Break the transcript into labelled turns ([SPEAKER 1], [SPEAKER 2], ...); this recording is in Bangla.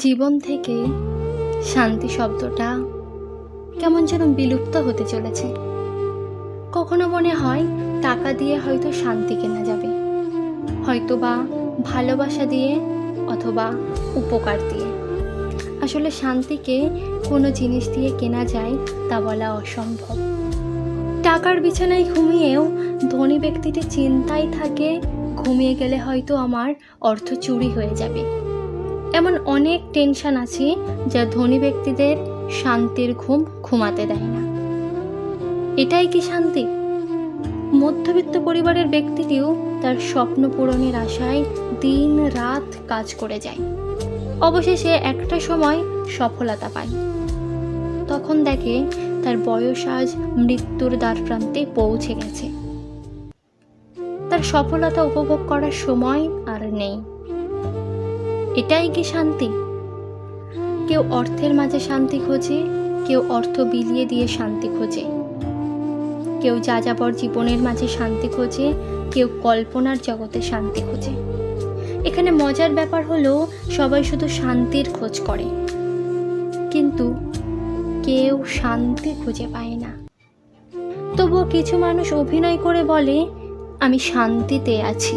[SPEAKER 1] জীবন থেকে শান্তি শব্দটা কেমন যেন বিলুপ্ত হতে চলেছে। কখনো মনে হয় টাকা দিয়ে হয়তো শান্তি কেনা যাবে, হয়তো বা ভালোবাসা দিয়ে, অথবা উপকার দিয়ে। আসলে শান্তিকে কোনো জিনিস দিয়ে কেনা যায় তা বলা অসম্ভব। টাকার বিছানায় ঘুমিয়েও ধনী ব্যক্তিটি চিন্তায় থাকে, ঘুমিয়ে গেলে হয়তো আমার অর্থ চুরি হয়ে যাবে। এমন অনেক টেনশন আছে যা ধনী ব্যক্তিদের শান্তির ঘুম ঘুমাতে দেয় না। এটাই কি শান্তি? মধ্যবিত্ত পরিবারের ব্যক্তিটিও তার স্বপ্ন পূরণের আশায় দিন রাত কাজ করে যায়, অবশেষে একটা সময় সফলতা পায়। তখন দেখে তার বয়স আজ মৃত্যুর দ্বারপ্রান্তে পৌঁছে গেছে। তার সফলতা উপভোগ করার সময় আর নেই। এটাই কি শান্তি? কেউ অর্থের মাঝে শান্তি খোঁজে, কেউ অর্থ বিলিয়ে দিয়ে শান্তি খোঁজে, কেউ যাযাবর জীবনের মাঝে শান্তি খোঁজে, কেউ কল্পনার জগতে শান্তি খোঁজে। এখানে মজার ব্যাপার হলো সবাই শুধু শান্তির খোঁজ করে, কিন্তু কেউ শান্তি খুঁজে পায় না। তবুও কিছু মানুষ অভিনয় করে বলে, আমি শান্তিতে আছি।